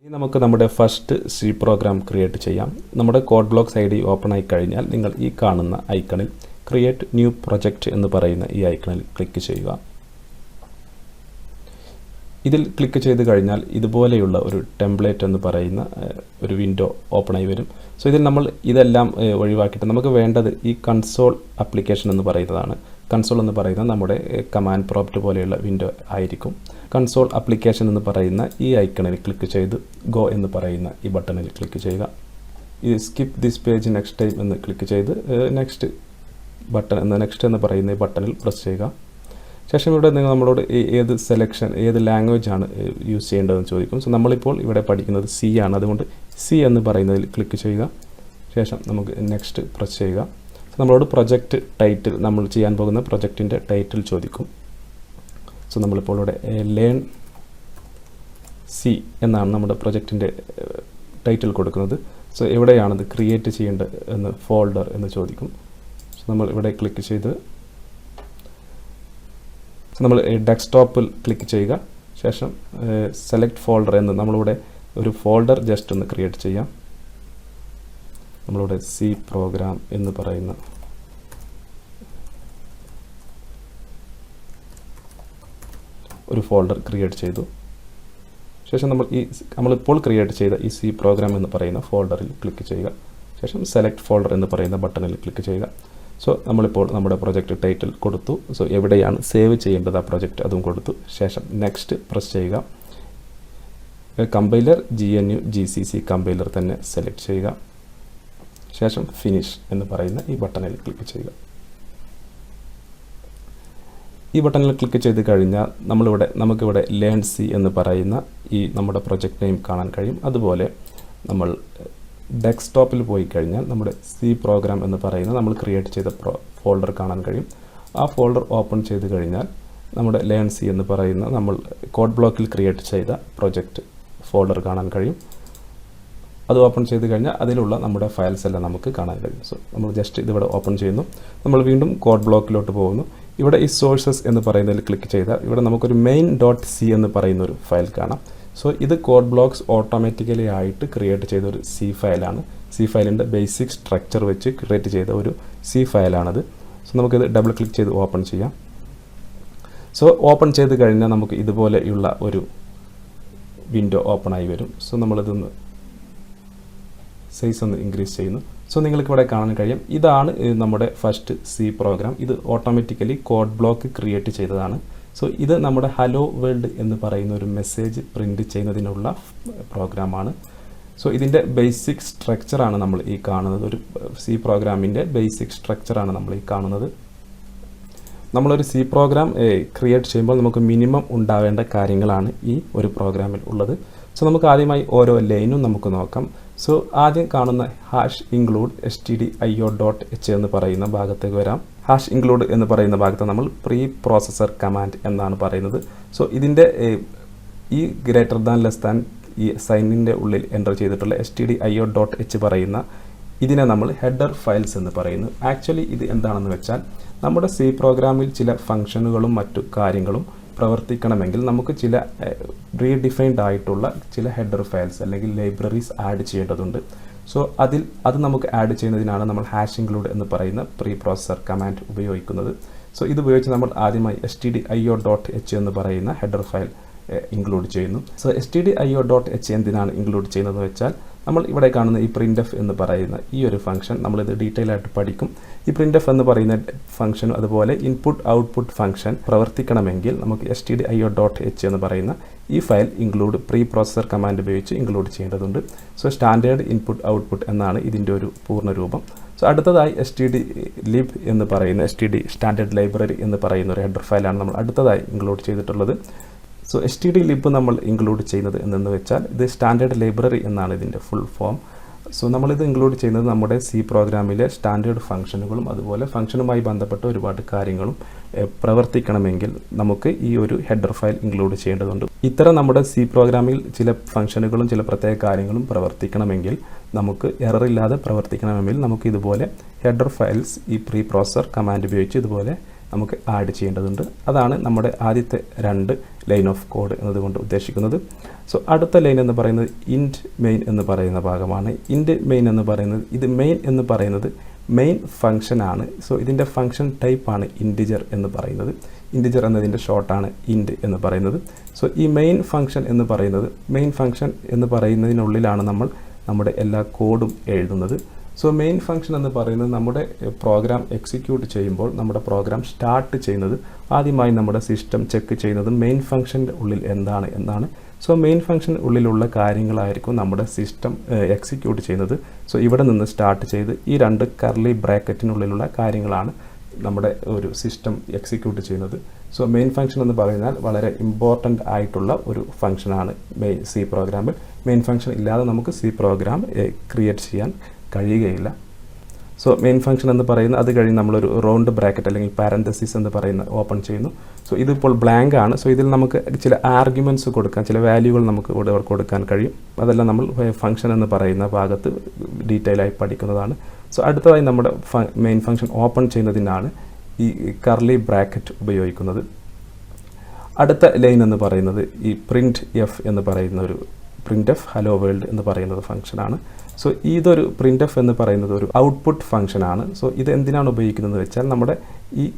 ഇനി നമുക്ക് നമ്മുടെ ഫസ്റ്റ് സി പ്രോഗ്രാം ക്രിയേറ്റ് ചെയ്യാം. നമ്മുടെ code blocks I D open ആയി കഴിഞ്ഞാൽ നിങ്ങൾ ഈ കാണുന്ന ഐക്കണിൽ ക്രിയേറ്റ് ന്യൂ പ്രൊജക്റ്റ് എന്ന് പറയുന്ന ഈ ഐക്കണിൽ ക്ലിക്ക് ചെയ്യുക. ഇതിൽ ക്ലിക്ക് ചെയ്ത് കഴിഞ്ഞാൽ ഇതുപോലെയുള്ള ഒരു ടെംപ്ലേറ്റ് എന്ന് പറയുന്ന ഒരു വിൻഡോ ഓപ്പൺ ആയി വരും. സോ ഇതിൽ നമ്മൾ ഇതെല്ലാം ഒഴിവാക്കിയിട്ട് നമുക്ക് വേണ്ടത് ഈ കൺസോൾ ആപ്ലിക്കേഷൻ എന്ന് പറയുന്നതാണ്. കൺസോൾ എന്ന് പറയുന്നത് നമ്മുടെ കമാൻഡ് പ്രോംപ്റ്റ് പോലെയുള്ള വിൻഡോ ആയിരിക്കും. കൺസോൾ ആപ്ലിക്കേഷൻ എന്ന് പറയുന്ന ഈ ഐക്കണിൽ ക്ലിക്ക് ചെയ്ത് ഗോ എന്ന് പറയുന്ന ഈ ബട്ടണിൽ ക്ലിക്ക് ചെയ്യുക. ഈ skip this page next time എന്ന് ക്ലിക്ക് ചെയ്ത് നെക്സ്റ്റ് എന്ന് പറയുന്ന ഈ ബട്ടണിൽ പ്രസ് ചെയ്യുക. ശേഷം ഇവിടെ നിങ്ങൾ നമ്മളോട് ഏത് സെലക്ഷൻ ഏത് ലാംഗ്വേജ് ആണ് യൂസ് ചെയ്യേണ്ടതെന്ന് ചോദിക്കും. സോ നമ്മളിപ്പോൾ ഇവിടെ പഠിക്കുന്നത് സി ആണ്, അതുകൊണ്ട് സി എന്ന് പറയുന്നതിൽ ക്ലിക്ക് ചെയ്യുക. ശേഷം നമുക്ക് നെക്സ്റ്റ് പ്രസ് ചെയ്യുക. നമ്മളോട് പ്രൊജക്റ്റ് ടൈറ്റിൽ നമ്മൾ ചെയ്യാൻ പോകുന്ന പ്രൊജക്റ്റിൻ്റെ ടൈറ്റിൽ ചോദിക്കും. സോ നമ്മളിപ്പോൾ ഇവിടെ ലേൺ സി എന്നാണ് നമ്മുടെ പ്രൊജക്റ്റിൻ്റെ ടൈറ്റിൽ കൊടുക്കുന്നത്. സോ എവിടെയാണത് ക്രിയേറ്റ് ചെയ്യേണ്ടത് എന്ന് ഫോൾഡർ എന്ന് ചോദിക്കും. സോ നമ്മൾ ഇവിടെ ക്ലിക്ക് ചെയ്ത് നമ്മൾ ഡെസ്ക്ടോപ്പിൽ ക്ലിക്ക് ചെയ്യുക. ശേഷം സെലക്ട് ഫോൾഡർ എന്ന് നമ്മളിവിടെ ഒരു ഫോൾഡർ ജസ്റ്റ് ഒന്ന് ക്രിയേറ്റ് ചെയ്യാം. നമ്മളിവിടെ സി പ്രോഗ്രാം എന്ന് പറയുന്ന ഒരു ഫോൾഡർ ക്രിയേറ്റ് ചെയ്തു. ശേഷം നമ്മളിപ്പോൾ ക്രിയേറ്റ് ചെയ്ത ഈ സി പ്രോഗ്രാം എന്ന് പറയുന്ന ഫോൾഡറിൽ ക്ലിക്ക് ചെയ്യുക. ശേഷം സെലക്ട് ഫോൾഡർ എന്ന് പറയുന്ന ബട്ടണിൽ ക്ലിക്ക് ചെയ്യുക. സോ നമ്മളിപ്പോൾ നമ്മുടെ പ്രൊജക്റ്റ് ടൈറ്റിൽ കൊടുത്തു. സോ എവിടെയാണ് സേവ് ചെയ്യേണ്ടത് ആ പ്രൊജക്റ്റ് അതും കൊടുത്തു. ശേഷം നെക്സ്റ്റ് പ്രസ് ചെയ്യുക. കമ്പൈലർ GNU GCC കമ്പൈലർ തന്നെ സെലക്ട് ചെയ്യുക. ശേഷം ഫിനിഷ് എന്ന് പറയുന്ന ഈ ബട്ടണിൽ ക്ലിക്ക് ചെയ്യുക. ഈ ബട്ടണിൽ ക്ലിക്ക് ചെയ്ത് കഴിഞ്ഞാൽ നമുക്കിവിടെ ലേൺ സി എന്ന് പറയുന്ന ഈ നമ്മുടെ പ്രൊജക്റ്റ് നെയിം കാണാൻ കഴിയും. അതുപോലെ നമ്മൾ ഡെസ്ക്ടോപ്പിൽ പോയി കഴിഞ്ഞാൽ നമ്മുടെ സി പ്രോഗ്രാം എന്ന് പറയുന്ന നമ്മൾ ക്രിയേറ്റ് ചെയ്ത ഫോൾഡർ കാണാൻ കഴിയും. ആ ഫോൾഡർ ഓപ്പൺ ചെയ്ത് കഴിഞ്ഞാൽ നമ്മുടെ ലേൺ സി എന്ന് പറയുന്ന നമ്മൾ കോഡ് ബ്ലോക്കിൽ ക്രിയേറ്റ് ചെയ്ത പ്രൊജക്റ്റ് ഫോൾഡർ കാണാൻ കഴിയും. അത് ഓപ്പൺ ചെയ്ത് കഴിഞ്ഞാൽ അതിലുള്ള നമ്മുടെ ഫയൽസ് എല്ലാം നമുക്ക് കാണാൻ കഴിയും. സോ നമ്മൾ ജസ്റ്റ് ഇതിവിടെ ഓപ്പൺ ചെയ്യുന്നു. നമ്മൾ വീണ്ടും കോഡ് ബ്ലോക്കിലോട്ട് പോകുന്നു. ഇവിടെ ഈ സോഴ്സസ് എന്ന് പറയുന്നതിൽ ക്ലിക്ക് ചെയ്താൽ ഇവിടെ നമുക്കൊരു main.c എന്ന് പറയുന്ന ഒരു ഫയൽ കാണാം. സോ ഇത് കോഡ് ബ്ലോക്സ് ഓട്ടോമാറ്റിക്കലി ആയിട്ട് ക്രിയേറ്റ് ചെയ്ത ഒരു സി ഫയലാണ്. സി ഫയലിൻ്റെ ബേസിക് സ്ട്രക്ചർ വെച്ച് ക്രിയേറ്റ് ചെയ്ത ഒരു സി ഫയലാണത്. സോ നമുക്കിത് ഡബിൾ ക്ലിക്ക് ചെയ്ത് ഓപ്പൺ ചെയ്യാം. സോ ഓപ്പൺ ചെയ്ത് കഴിഞ്ഞാൽ നമുക്ക് ഇതുപോലെയുള്ള ഒരു വിൻഡോ ഓപ്പൺ ആയി വരും. സോ നമ്മളിതൊന്ന് സൈസ് ഒന്ന് ഇൻക്രീസ് ചെയ്യുന്നു. സോ നിങ്ങൾക്ക് ഇവിടെ കാണാൻ കഴിയും ഇതാണ് നമ്മുടെ ഫസ്റ്റ് സി പ്രോഗ്രാം. ഇത് ഓട്ടോമാറ്റിക്കലി കോഡ് ബ്ലോക്ക് ക്രിയേറ്റ് ചെയ്തതാണ്. സോ ഇത് നമ്മുടെ ഹലോ വേൾഡ് എന്ന് പറയുന്ന ഒരു മെസ്സേജ് പ്രിൻറ്റ് ചെയ്യുന്നതിനുള്ള പ്രോഗ്രാമാണ്. സോ ഇതിൻ്റെ ബേസിക് സ്ട്രക്ചറാണ് നമ്മൾ ഈ കാണുന്നത്. ഒരു സി പ്രോഗ്രാമിൻ്റെ ബേസിക് സ്ട്രക്ചറാണ് നമ്മൾ ഈ കാണുന്നത്. നമ്മളൊരു സി പ്രോഗ്രാം ക്രിയേറ്റ് ചെയ്യുമ്പോൾ നമുക്ക് മിനിമം ഉണ്ടാവേണ്ട കാര്യങ്ങളാണ് ഈ ഒരു പ്രോഗ്രാമിൽ ഉള്ളത്. സോ നമുക്ക് ആദ്യമായി ഓരോ ലൈനും നമുക്ക് നോക്കാം. സോ ആദ്യം കാണുന്ന #include stdio.h എന്ന് പറയുന്ന ഭാഗത്തേക്ക് വരാം. #include എന്ന് പറയുന്ന ഭാഗത്ത് നമ്മൾ പ്രീ പ്രോസസർ കമാൻഡ് എന്നാണ് പറയുന്നത്. സോ ഇതിൻ്റെ ഈ >, ഈ സൈനിൻ്റെ ഉള്ളിൽ എൻ്റർ ചെയ്തിട്ടുള്ള stdio.h പറയുന്ന ഇതിനെ നമ്മൾ ഹെഡർ ഫയൽസ് എന്ന് പറയുന്നു. ആക്ച്വലി ഇത് എന്താണെന്ന് വെച്ചാൽ നമ്മുടെ സി പ്രോഗ്രാമിൽ ചില ഫംഗ്ഷനുകളും മറ്റു കാര്യങ്ങളും പ്രവർത്തിക്കണമെങ്കിൽ നമുക്ക് ചില റീഡിഫൈൻഡ് ആയിട്ടുള്ള ചില ഹെഡർ ഫയൽസ് അല്ലെങ്കിൽ ലൈബ്രറീസ് ആഡ് ചെയ്യേണ്ടതുണ്ട്. സോ അത് നമുക്ക് ആഡ് ചെയ്യുന്നതിനാണ് നമ്മൾ #include എന്ന് പറയുന്ന പ്രീ പ്രോസസർ കമാൻഡ് ഉപയോഗിക്കുന്നത്. സോ ഇത് ഉപയോഗിച്ച് നമ്മൾ ആദ്യമായി stdio.h എന്ന് പറയുന്ന ഹെഡർ ഫയൽ ഇൻക്ലൂഡ് ചെയ്യുന്നു. സോ stdio.h എന്തിനാണ് ഇൻക്ലൂഡ് ചെയ്യുന്നതെന്ന് വെച്ചാൽ നമ്മൾ ഇവിടെ കാണുന്ന ഈ printf എന്ന് പറയുന്ന ഈ ഒരു ഫംഗ്ഷൻ നമ്മളിത് ഡീറ്റെയിൽ ആയിട്ട് പഠിക്കും. ഈ printf എന്ന് പറയുന്ന ഫംഗ്ഷൻ അതുപോലെ ഇൻപുട്ട് ഔട്ട്പുട്ട് ഫംഗ്ഷൻ പ്രവർത്തിക്കണമെങ്കിൽ നമുക്ക് stdio.h എന്ന് പറയുന്ന ഈ file include pre processor command ഉപയോഗിച്ച് ഇൻക്ലൂഡ് ചെയ്യേണ്ടതുണ്ട്. സോ സ്റ്റാൻഡേർഡ് ഇൻപുട്ട് ഔട്ട്പുട്ട് എന്നാണ് ഇതിൻ്റെ ഒരു പൂർണ്ണ രൂപം. സോ അടുത്തതായി stdlib എന്ന് പറയുന്ന സ്റ്റാൻഡേർഡ് ലൈബ്രറി എന്ന് പറയുന്ന ഒരു ഹെഡർ ഫയലാണ് നമ്മൾ അടുത്തതായി ഇൻക്ലൂഡ് ചെയ്തിട്ടുള്ളത്. സോ stdlib നമ്മൾ ഇൻക്ലൂഡ് ചെയ്യുന്നത് എന്തെന്ന് വെച്ചാൽ ഇത് സ്റ്റാൻഡേർഡ് ലൈബ്രറി എന്നാണ് ഇതിൻ്റെ ഫുൾ ഫോം. സോ നമ്മളിത് ഇൻക്ലൂഡ് ചെയ്യുന്നത് നമ്മുടെ സി പ്രോഗ്രാമിലെ സ്റ്റാൻഡേർഡ് ഫംഗ്ഷനുകളും അതുപോലെ ഫംഗ്ഷനുമായി ബന്ധപ്പെട്ട ഒരുപാട് കാര്യങ്ങളും പ്രവർത്തിക്കണമെങ്കിൽ നമുക്ക് ഈ ഒരു ഹെഡർ ഫയൽ ഇൻക്ലൂഡ് ചെയ്യേണ്ടതുണ്ട്. ഇത്തരം നമ്മുടെ സി പ്രോഗ്രാമിൽ ചില ഫംഗ്ഷനുകളും ചില പ്രത്യേക കാര്യങ്ങളും പ്രവർത്തിക്കണമെങ്കിൽ നമുക്ക് എറർ ഇല്ലാതെ പ്രവർത്തിക്കണമെങ്കിൽ നമുക്ക് ഇതുപോലെ ഹെഡർ ഫയൽസ് ഈ പ്രീ പ്രോസസർ കമാൻഡ് ഉപയോഗിച്ച് ഇതുപോലെ നമുക്ക് ആഡ് ചെയ്യേണ്ടതുണ്ട്. അതാണ് നമ്മുടെ ആദ്യത്തെ 2 ലൈൻ ഓഫ് കോഡ് എന്നതുകൊണ്ട് ഉദ്ദേശിക്കുന്നത്. സോ അടുത്ത ലൈൻ എന്ന് പറയുന്നത് ഇൻറ്റ് മെയിൻ എന്ന് പറയുന്ന ഭാഗമാണ്. ഇൻറ്റ് മെയിൻ എന്ന് പറയുന്നത്, ഇത് മെയിൻ എന്ന് പറയുന്നത് മെയിൻ ഫംഗ്ഷൻ ആണ്. സോ ഇതിൻ്റെ ഫംഗ്ഷൻ ടൈപ്പാണ് ഇൻറ്റിജർ എന്ന് പറയുന്നത്. ഇൻറ്റിജർ എന്നതിൻ്റെ ഷോർട്ടാണ് ഇൻറ്റ് എന്ന് പറയുന്നത്. സോ ഈ മെയിൻ ഫംഗ്ഷൻ എന്ന് പറയുന്നതിനുള്ളിലാണ് നമ്മൾ നമ്മുടെ എല്ലാ കോഡും എഴുതുന്നത്. സോ മെയിൻ ഫംഗ്ഷൻ എന്ന് പറയുന്നത് നമ്മുടെ പ്രോഗ്രാം എക്സിക്യൂട്ട് ചെയ്യുമ്പോൾ നമ്മുടെ പ്രോഗ്രാം സ്റ്റാർട്ട് ചെയ്യുന്നത് ആദ്യമായി നമ്മുടെ സിസ്റ്റം ചെക്ക് ചെയ്യുന്നത് മെയിൻ ഫംഗ്ഷൻ്റെ ഉള്ളിൽ എന്താണ് എന്നാണ്. സോ മെയിൻ ഫംഗ്ഷൻ ഉള്ളിലുള്ള കാര്യങ്ങളായിരിക്കും നമ്മുടെ സിസ്റ്റം എക്സിക്യൂട്ട് ചെയ്യുന്നത്. സോ ഇവിടെ നിന്ന് സ്റ്റാർട്ട് ചെയ്ത് ഈ 2 കർലി ബ്രാക്കറ്റിനുള്ളിലുള്ള കാര്യങ്ങളാണ് നമ്മുടെ ഒരു സിസ്റ്റം എക്സിക്യൂട്ട് ചെയ്യുന്നത്. സോ മെയിൻ ഫംഗ്ഷൻ എന്ന് പറഞ്ഞാൽ വളരെ ഇമ്പോർട്ടൻ്റ് ആയിട്ടുള്ള ഒരു ഫംഗ്ഷനാണ് സി പ്രോഗ്രാമിൽ. മെയിൻ ഫംഗ്ഷൻ ഇല്ലാതെ നമുക്ക് സി പ്രോഗ്രാം ക്രിയേറ്റ് ചെയ്യാൻ കഴിയുകയില്ല. സോ മെയിൻ ഫംഗ്ഷൻ എന്ന് പറയുന്നത് അത് കഴിഞ്ഞ് നമ്മളൊരു റൗണ്ട് ബ്രാക്കറ്റ് അല്ലെങ്കിൽ പാരന്തസിസ് എന്ന് പറയുന്ന ഓപ്പൺ ചെയ്യുന്നു. സോ ഇതിപ്പോൾ ബ്ലാങ്ക് ആണ്. സോ ഇതിൽ നമുക്ക് ചില ആർഗ്യുമെൻറ്റ്സ് കൊടുക്കാൻ, ചില വാല്യൂകൾ നമുക്ക് ഇവിടെ കൊടുക്കാൻ കഴിയും. അതെല്ലാം നമ്മൾ ഫംഗ്ഷൻ എന്ന് പറയുന്ന ഭാഗത്ത് ഡീറ്റെയിൽ ആയി പഠിക്കുന്നതാണ്. സോ അടുത്തതായി നമ്മുടെ മെയിൻ ഫംഗ്ഷൻ ഓപ്പൺ ചെയ്യുന്നതിനാണ് ഈ കർലി ബ്രാക്കറ്റ് ഉപയോഗിക്കുന്നത്. അടുത്ത ലൈൻ എന്ന് പറയുന്നത് ഈ പ്രിൻറ്റ് എഫ് എന്ന് പറയുന്ന ഒരു പ്രിൻറ്റ് എഫ് ഹലോ വേൾഡ് എന്ന് പറയുന്നത് ഫംഗ്ഷനാണ്. സോ ഇതൊരു പ്രിൻറ്റ് എഫ് എന്ന് പറയുന്നത് ഒരു ഔട്ട്പുട്ട് ഫംഗ്ഷനാണ്. സോ ഇത് എന്തിനാണ് ഉപയോഗിക്കുന്നത് വെച്ചാൽ നമ്മുടെ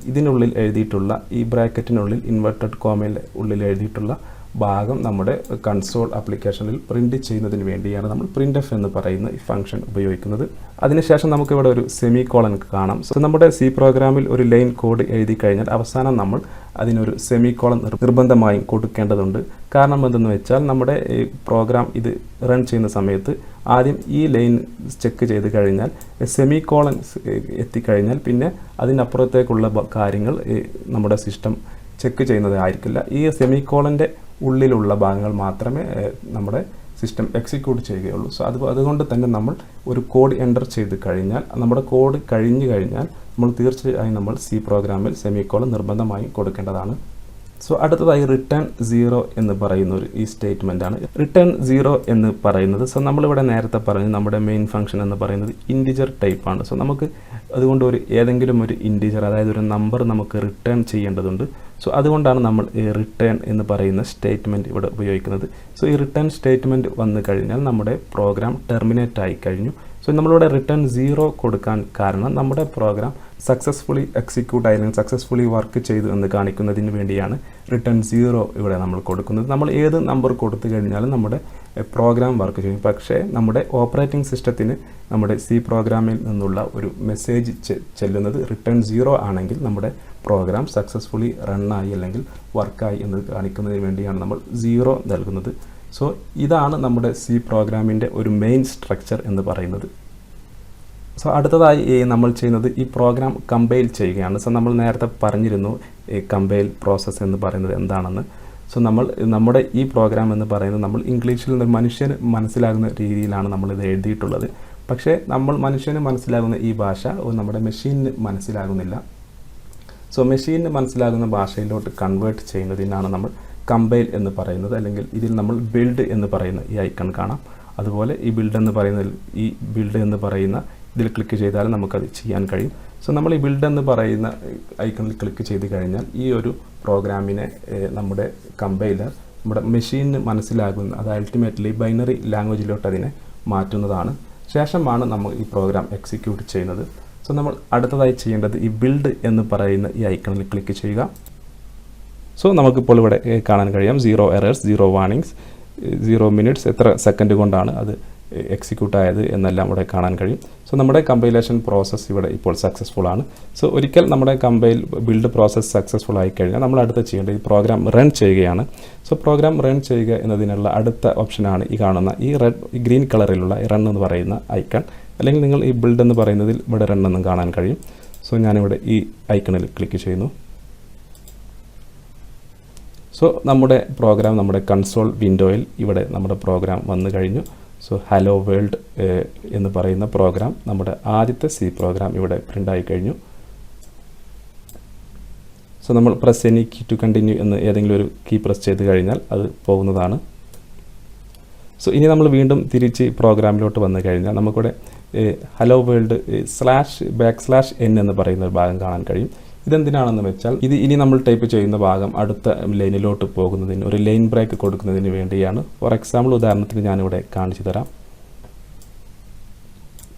ഇതിനുള്ളിൽ എഴുതിയിട്ടുള്ള ഈ ബ്രാക്കറ്റിനുള്ളിൽ ഇൻവെർട്ടഡ് കോമയുടെ ഉള്ളിൽ എഴുതിയിട്ടുള്ള ഭാഗം നമ്മുടെ കൺസോൾ ആപ്ലിക്കേഷനിൽ പ്രിൻറ്റ് ചെയ്യുന്നതിന് വേണ്ടിയാണ് നമ്മൾ പ്രിൻറ്റ് എഫ് എന്ന് പറയുന്ന ഈ ഫംഗ്ഷൻ ഉപയോഗിക്കുന്നത്. അതിനുശേഷം നമുക്കിവിടെ ഒരു സെമി കോളൻ കാണാം. സോ നമ്മുടെ സി പ്രോഗ്രാമിൽ ഒരു ലൈൻ കോഡ് എഴുതി കഴിഞ്ഞാൽ അവസാനം നമ്മൾ അതിനൊരു സെമി കോളൻ നിർബന്ധമായും കൊടുക്കേണ്ടതുണ്ട്. കാരണം എന്തെന്ന് വെച്ചാൽ നമ്മുടെ ഈ പ്രോഗ്രാം ഇത് റൺ ചെയ്യുന്ന സമയത്ത് ആദ്യം ഈ ലൈൻ ചെക്ക് ചെയ്ത് കഴിഞ്ഞാൽ സെമി കോളൻ എത്തിക്കഴിഞ്ഞാൽ പിന്നെ അതിനപ്പുറത്തേക്കുള്ള കാര്യങ്ങൾ നമ്മുടെ സിസ്റ്റം ചെക്ക് ചെയ്യുന്നതായിരിക്കില്ല. ഈ സെമി കോളൻ്റെ ഉള്ളിലുള്ള ഭാഗങ്ങൾ മാത്രമേ നമ്മുടെ സിസ്റ്റം എക്സിക്യൂട്ട് ചെയ്യുകയുള്ളൂ. സോ അതുകൊണ്ട് തന്നെ നമ്മൾ ഒരു കോഡ് എൻ്റർ ചെയ്ത് കഴിഞ്ഞാൽ, നമ്മുടെ കോഡ് കഴിഞ്ഞു കഴിഞ്ഞാൽ നമ്മൾ തീർച്ചയായും നമ്മൾ സി പ്രോഗ്രാമിൽ സെമി കോളൻ നിർബന്ധമായും കൊടുക്കേണ്ടതാണ്. സോ അടുത്തതായി റിട്ടേൺ 0 എന്ന് പറയുന്ന ഒരു ഈ സ്റ്റേറ്റ്മെൻ്റ് ആണ്. റിട്ടേൺ 0 എന്ന് പറയുന്നത്, സോ നമ്മളിവിടെ നേരത്തെ പറഞ്ഞു നമ്മുടെ മെയിൻ ഫംഗ്ഷൻ എന്ന് പറയുന്നത് ഇൻറ്റിജർ ടൈപ്പാണ്. സോ നമുക്ക് അതുകൊണ്ട് ഏതെങ്കിലും ഒരു ഇൻറ്റിജർ, അതായത് ഒരു നമ്പർ നമുക്ക് റിട്ടേൺ ചെയ്യേണ്ടതുണ്ട്. സോ അതുകൊണ്ടാണ് നമ്മൾ ഈ റിട്ടേൺ എന്ന് പറയുന്ന സ്റ്റേറ്റ്മെൻറ്റ് ഇവിടെ ഉപയോഗിക്കുന്നത്. സോ ഈ റിട്ടേൺ സ്റ്റേറ്റ്മെൻറ്റ് വന്നു കഴിഞ്ഞാൽ നമ്മുടെ പ്രോഗ്രാം ടെർമിനേറ്റ് ആയി കഴിഞ്ഞു. സോ നമ്മളിവിടെ റിട്ടേൺ 0 കൊടുക്കാൻ കാരണം നമ്മുടെ പ്രോഗ്രാം സക്സസ്ഫുള്ളി എക്സിക്യൂട്ട് ആയിരുന്നു, സക്സസ്ഫുള്ളി വർക്ക് ചെയ്തു എന്ന് കാണിക്കുന്നതിന് വേണ്ടിയാണ് റിട്ടേൺ 0 ഇവിടെ നമ്മൾ കൊടുക്കുന്നത്. നമ്മൾ ഏത് നമ്പർ കൊടുത്തു കഴിഞ്ഞാലും നമ്മുടെ പ്രോഗ്രാം വർക്ക് ചെയ്യും. പക്ഷേ നമ്മുടെ ഓപ്പറേറ്റിംഗ് സിസ്റ്റത്തിന് നമ്മുടെ സി പ്രോഗ്രാമിൽ നിന്നുള്ള ഒരു മെസ്സേജ് ചെല്ലുന്നത് റിട്ടേൺ 0 ആണെങ്കിൽ നമ്മുടെ പ്രോഗ്രാം സക്സസ്ഫുള്ളി റണ്ണായി അല്ലെങ്കിൽ വർക്കായി എന്ന് കാണിക്കുന്നതിന് വേണ്ടിയാണ് നമ്മൾ 0 നൽകുന്നത്. സോ ഇതാണ് നമ്മുടെ സി പ്രോഗ്രാമിൻ്റെ ഒരു മെയിൻ സ്ട്രക്ചർ എന്ന് പറയുന്നത്. സോ അടുത്തതായി നമ്മൾ ചെയ്യുന്നത് ഈ പ്രോഗ്രാം കമ്പൈൽ ചെയ്യുകയാണ്. സോ നമ്മൾ നേരത്തെ പറഞ്ഞിരുന്നു ഈ കമ്പൈൽ പ്രോസസ്സ് എന്ന് പറയുന്നത് എന്താണെന്ന്. സോ നമ്മുടെ ഈ പ്രോഗ്രാം എന്ന് പറയുന്നത് നമ്മൾ ഇംഗ്ലീഷിൽ നിന്ന് മനുഷ്യന് മനസ്സിലാകുന്ന രീതിയിലാണ് നമ്മളിത് എഴുതിയിട്ടുള്ളത്. പക്ഷേ മനുഷ്യന് മനസ്സിലാകുന്ന ഈ ഭാഷ നമ്മുടെ മെഷീനിന് മനസ്സിലാകുന്നില്ല. സോ മെഷീനിന് മനസ്സിലാകുന്ന ഭാഷയിലോട്ട് കൺവേർട്ട് ചെയ്യുന്നതിനാണ് നമ്മൾ കമ്പൈൽ എന്ന് പറയുന്നത്. അല്ലെങ്കിൽ ഇതിൽ നമ്മൾ ബിൽഡ് എന്ന് പറയുന്ന ഈ ഐക്കൺ കാണാം. അതുപോലെ ഈ ബിൽഡ് എന്ന് പറയുന്ന ഇതിൽ ക്ലിക്ക് ചെയ്താൽ നമുക്കത് ചെയ്യാൻ കഴിയും. സോ നമ്മൾ ഈ ബിൽഡ് എന്ന് പറയുന്ന ഐക്കണിൽ ക്ലിക്ക് ചെയ്ത് കഴിഞ്ഞാൽ ഈ ഒരു പ്രോഗ്രാമിനെ നമ്മുടെ കമ്പൈലർ നമ്മുടെ മെഷീനിന് മനസ്സിലാകുന്ന, അത് അൾട്ടിമേറ്റ്ലി ബൈനറി ലാംഗ്വേജിലോട്ട് അതിനെ മാറ്റുന്നതാണ്. ശേഷമാണ് നമ്മൾ ഈ പ്രോഗ്രാം എക്സിക്യൂട്ട് ചെയ്യുന്നത്. സോ നമ്മൾ അടുത്തതായി ചെയ്യേണ്ടത് ഈ ബിൽഡ് എന്ന് പറയുന്ന ഈ ഐക്കണിൽ ക്ലിക്ക് ചെയ്യുക. സോ നമുക്കിപ്പോൾ ഇവിടെ കാണാൻ കഴിയാം 0 എറേഴ്സ്, 0 വാർണിംഗ്സ്, 0 മിനിറ്റ്സ്, എത്ര സെക്കൻഡ് കൊണ്ടാണ് അത് എക്സിക്യൂട്ട് ആയത് എന്നെല്ലാം ഇവിടെ കാണാൻ കഴിയും. സോ നമ്മുടെ കമ്പൈലേഷൻ പ്രോസസ്സ് ഇവിടെ ഇപ്പോൾ സക്സസ്ഫുൾ ആണ്. സോ ഒരിക്കൽ നമ്മുടെ ബിൽഡ് പ്രോസസ്സ് സക്സസ്ഫുൾ ആയി കഴിഞ്ഞാൽ നമ്മൾ അടുത്ത ചെയ്യേണ്ടത് ഈ പ്രോഗ്രാം റൺ ചെയ്യുകയാണ്. സോ പ്രോഗ്രാം റൺ ചെയ്യുക എന്നതിനുള്ള അടുത്ത ഓപ്ഷനാണ് ഈ കാണുന്ന ഈ ഗ്രീൻ കളറിലുള്ള റൺ എന്ന് പറയുന്ന ഐക്കൺ. അല്ലെങ്കിൽ നിങ്ങൾ ഈ ബിൽഡ് എന്ന് പറയുന്നതിൽ ഇവിടെ റൺ എന്നും കാണാൻ കഴിയും. സോ ഞാനിവിടെ ഈ ഐക്കണിൽ ക്ലിക്ക് ചെയ്യുന്നു. സോ നമ്മുടെ പ്രോഗ്രാം നമ്മുടെ കൺസോൾ വിൻഡോയിൽ ഇവിടെ നമ്മുടെ പ്രോഗ്രാം വന്നു കഴിഞ്ഞു. സോ ഹലോ വേൾഡ് എന്ന് പറയുന്ന പ്രോഗ്രാം, നമ്മുടെ ആദ്യത്തെ സി പ്രോഗ്രാം ഇവിടെ പ്രിൻ്റായി കഴിഞ്ഞു. സോ നമ്മൾ press any key to continue എന്ന് ഏതെങ്കിലും ഒരു കീ പ്രസ് ചെയ്ത് കഴിഞ്ഞാൽ അത് പോകുന്നതാണ്. സോ ഇനി നമ്മൾ വീണ്ടും തിരിച്ച് പ്രോഗ്രാമിലോട്ട് വന്നു കഴിഞ്ഞാൽ നമുക്കിവിടെ ഹലോ വേൾഡ് /n എന്ന് പറയുന്ന ഒരു ഭാഗം കാണാൻ കഴിയും. ഇതെന്തിനാണെന്ന് വെച്ചാൽ ഇത് ഇനി നമ്മൾ ടൈപ്പ് ചെയ്യുന്ന ഭാഗം അടുത്ത ലൈനിലോട്ട് പോകുന്നതിന് ഒരു ലൈൻ ബ്രേക്ക് കൊടുക്കുന്നതിന് വേണ്ടിയാണ്. ഫോർ എക്സാമ്പിൾ ഉദാഹരണത്തിന് ഞാനിവിടെ കാണിച്ചു തരാം.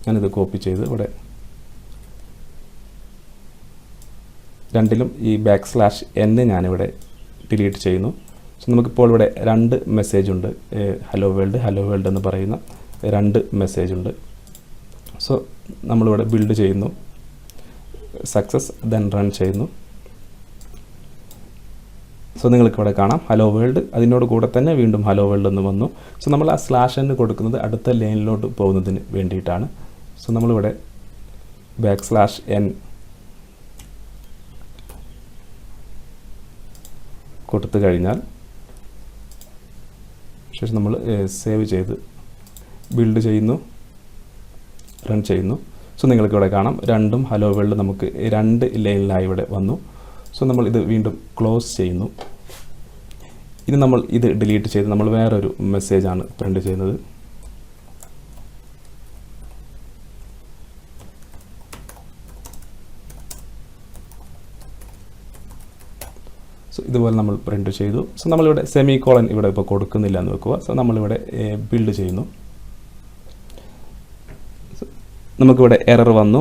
ഞാനിത് കോപ്പി ചെയ്ത് ഇവിടെ രണ്ടിലും ഈ \n ഞാനിവിടെ ഡിലീറ്റ് ചെയ്യുന്നു. സോ നമുക്കിപ്പോൾ ഇവിടെ 2 മെസ്സേജ് ഉണ്ട്. ഹലോ വേൾഡ് എന്ന് പറയുന്ന 2 മെസ്സേജ് ഉണ്ട്. സോ നമ്മളിവിടെ ബിൽഡ് ചെയ്യുന്നു, സക്സസ്, ദെൻ റൺ ചെയ്യുന്നു. സോ നിങ്ങൾക്കിവിടെ കാണാം ഹലോ വേൾഡ്, അതിനോട് കൂടെ തന്നെ വീണ്ടും ഹലോ വേൾഡ് എന്ന് വന്നു. സോ നമ്മൾ ആ /n കൊടുക്കുന്നത് അടുത്ത ലൈനിലോട്ട് പോകുന്നതിന് വേണ്ടിയിട്ടാണ്. സോ നമ്മളിവിടെ \n കൊടുത്തു കഴിഞ്ഞാൽ ശേഷം നമ്മൾ സേവ് ചെയ്ത് ബിൽഡ് ചെയ്യുന്നു, റൺ ചെയ്യുന്നു. സോ നിങ്ങൾക്കിവിടെ കാണാം രണ്ടും ഹലോ വേൾഡ് നമുക്ക് 2 ലൈനിലായി ഇവിടെ വന്നു. സോ നമ്മൾ ഇത് വീണ്ടും ക്ലോസ് ചെയ്യുന്നു. ഇനി നമ്മൾ ഇത് ഡിലീറ്റ് ചെയ്ത് നമ്മൾ വേറൊരു മെസ്സേജാണ് പ്രിൻ്റ് ചെയ്യുന്നത്. സോ ഇതുപോലെ നമ്മൾ പ്രിൻ്റ് ചെയ്തു. സോ നമ്മളിവിടെ സെമിക്കോളൻ ഇവിടെ ഇപ്പോൾ കൊടുക്കുന്നില്ല എന്ന് വെക്കുക. സോ നമ്മളിവിടെ ബിൽഡ് ചെയ്യുന്നു. നമുക്കിവിടെ എറർ വന്നു,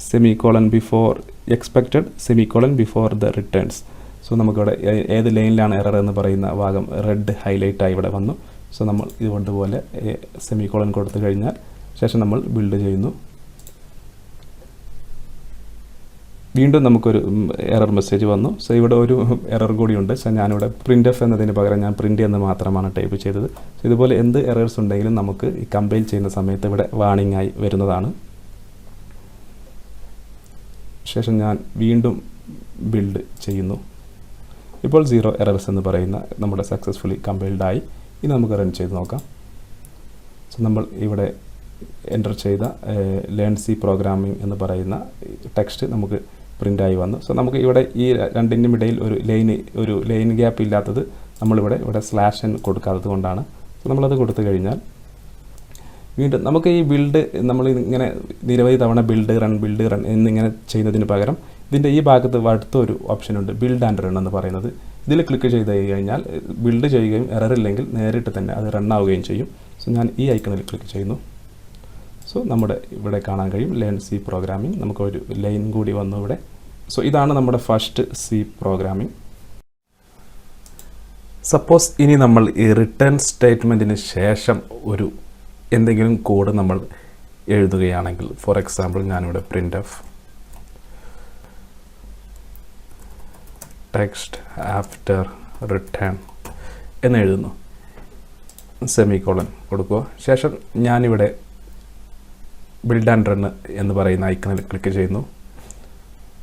semicolon before expected semicolon before the returns. So നമുക്കിവിടെ ഏത് ലൈനിലാണ് എറർ എന്ന് പറയുന്ന ഭാഗം റെഡ് ഹൈലൈറ്റ് ആയി ഇവിടെ വന്നു. സോ നമ്മൾ ഇതുപോലെ സെമിക്കോളൻ കൊടുത്തു കഴിഞ്ഞാൽ ശേഷം നമ്മൾ ബിൽഡ് ചെയ്യുന്നു. വീണ്ടും നമുക്കൊരു എറർ മെസ്സേജ് വന്നു. സോ ഇവിടെ ഒരു എറർ കൂടിയുണ്ട്. സോ ഞാനിവിടെ printf എന്നതിന് പകരം ഞാൻ പ്രിൻ്റ് എന്ന് മാത്രമാണ് ടൈപ്പ് ചെയ്തത്. സോ ഇതുപോലെ എന്ത് എറേഴ്സ് ഉണ്ടെങ്കിലും നമുക്ക് ഈ കമ്പൈൽ ചെയ്യുന്ന സമയത്ത് ഇവിടെ വാർണിംഗ് ആയി വരുന്നതാണ്. ശേഷം ഞാൻ വീണ്ടും ബിൽഡ് ചെയ്യുന്നു. ഇപ്പോൾ 0 എറേഴ്സ് എന്ന് പറയുന്ന നമ്മുടെ സക്സസ്ഫുള്ളി കമ്പൈൽഡ് ആയി. ഇനി നമുക്ക് റൺ ചെയ്ത് നോക്കാം. സോ നമ്മൾ ഇവിടെ എൻ്റർ ചെയ്ത ലേൺ സി പ്രോഗ്രാമിംഗ് എന്ന് പറയുന്ന ടെക്സ്റ്റ് നമുക്ക് പ്രിൻ്റായി വന്നു. സോ നമുക്ക് ഇവിടെ ഈ രണ്ടിനും ഇടയിൽ ഒരു ലൈൻ ഗ്യാപ്പ് ഇല്ലാത്തത് നമ്മളിവിടെ /n കൊടുക്കാത്തത് കൊണ്ടാണ്. സോ നമ്മളത് കൊടുത്തു കഴിഞ്ഞാൽ വീണ്ടും നമുക്ക് ഈ ബിൽഡ് നമ്മൾ ഇങ്ങനെ നിരവധി തവണ ബിൽഡ് റൺ എന്നിങ്ങനെ ചെയ്യുന്നതിന് പകരം ഇതിൻ്റെ ഈ ഭാഗത്ത് അടുത്തൊരു ഓപ്ഷനുണ്ട്, ബിൽഡ് ആൻഡ് റൺ എന്ന് പറയുന്നത്. ഇതിൽ ക്ലിക്ക് ചെയ്ത് കഴിഞ്ഞാൽ ബിൽഡ് ചെയ്യുകയും എറർ ഇല്ലെങ്കിൽ നേരിട്ട് തന്നെ അത് റൺ ആവുകയും ചെയ്യും. സോ ഞാൻ ഈ ഐക്കണിൽ ക്ലിക്ക് ചെയ്യുന്നു. സോ നമ്മുടെ ഇവിടെ കാണാൻ കഴിയും ലേൺ സി പ്രോഗ്രാമിംഗ്. നമുക്കൊരു ലൈൻ കൂടി വന്നു ഇവിടെ. സോ ഇതാണ് നമ്മുടെ ഫസ്റ്റ് സി പ്രോഗ്രാമിംഗ്. സപ്പോസ് ഇനി നമ്മൾ ഈ റിട്ടേൺ സ്റ്റേറ്റ്മെൻറ്റിന് ശേഷം ഒരു എന്തെങ്കിലും കോഡ് നമ്മൾ എഴുതുകയാണെങ്കിൽ, ഫോർ എക്സാമ്പിൾ ഞാനിവിടെ printf ടെക്സ്റ്റ് ആഫ്റ്റർ റിട്ടേൺ എന്ന് എഴുതുന്നു, സെമിക്കോളൻ കൊടുക്കുക. ശേഷം ഞാനിവിടെ ബിൽഡ് ആൻഡ് റൺ എന്ന് പറയുന്ന ഐക്കണിൽ ക്ലിക്ക് ചെയ്യുന്നു.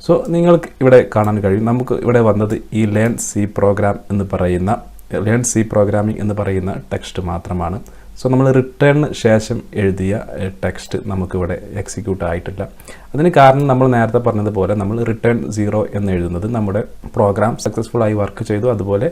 സോ നിങ്ങൾക്ക് ഇവിടെ കാണാൻ കഴിയും നമുക്ക് ഇവിടെ വന്നത് ഈ ലേൺ സി പ്രോഗ്രാമിംഗ് എന്ന് പറയുന്ന ടെക്സ്റ്റ് മാത്രമാണ്. സോ നമ്മൾ റിട്ടേണിന് ശേഷം എഴുതിയ ടെക്സ്റ്റ് നമുക്കിവിടെ എക്സിക്യൂട്ട് ആയിട്ടില്ല. അതിന് കാരണം നമ്മൾ നേരത്തെ പറഞ്ഞതുപോലെ നമ്മൾ റിട്ടേൺ 0 എന്ന് എഴുതുന്നത് നമ്മുടെ പ്രോഗ്രാം സക്സസ്ഫുള്ളായി വർക്ക് ചെയ്തു, അതുപോലെ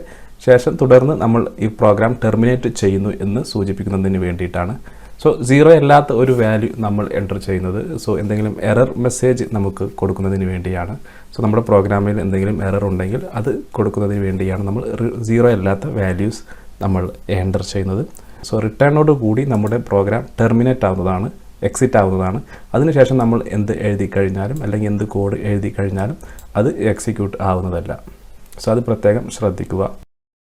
ശേഷം തുടർന്ന് നമ്മൾ ഈ പ്രോഗ്രാം ടെർമിനേറ്റ് ചെയ്യുന്നു എന്ന് സൂചിപ്പിക്കുന്നതിന് വേണ്ടിയിട്ടാണ്. സോ 0 അല്ലാത്ത ഒരു വാല്യൂ നമ്മൾ എൻ്റർ ചെയ്യുന്നത് എന്തെങ്കിലും എറർ മെസ്സേജ് നമുക്ക് കൊടുക്കുന്നതിന് വേണ്ടിയാണ്. സോ നമ്മുടെ പ്രോഗ്രാമിൽ എന്തെങ്കിലും എറർ ഉണ്ടെങ്കിൽ അത് കൊടുക്കുന്നതിന് വേണ്ടിയാണ് നമ്മൾ 0 അല്ലാത്ത വാല്യൂസ് നമ്മൾ എൻ്റർ ചെയ്യുന്നത്. സോ റിട്ടേണോട് കൂടി നമ്മുടെ പ്രോഗ്രാം ടെർമിനേറ്റ് ആവുന്നതാണ്, എക്സിറ്റ് ആവുന്നതാണ്. അതിനുശേഷം നമ്മൾ എന്ത് എഴുതി കഴിഞ്ഞാലും അല്ലെങ്കിൽ എന്ത് കോഡ് എഴുതി കഴിഞ്ഞാലും അത് എക്സിക്യൂട്ട് ആവുന്നതല്ല. സോ അത് പ്രത്യേകം ശ്രദ്ധിക്കുക.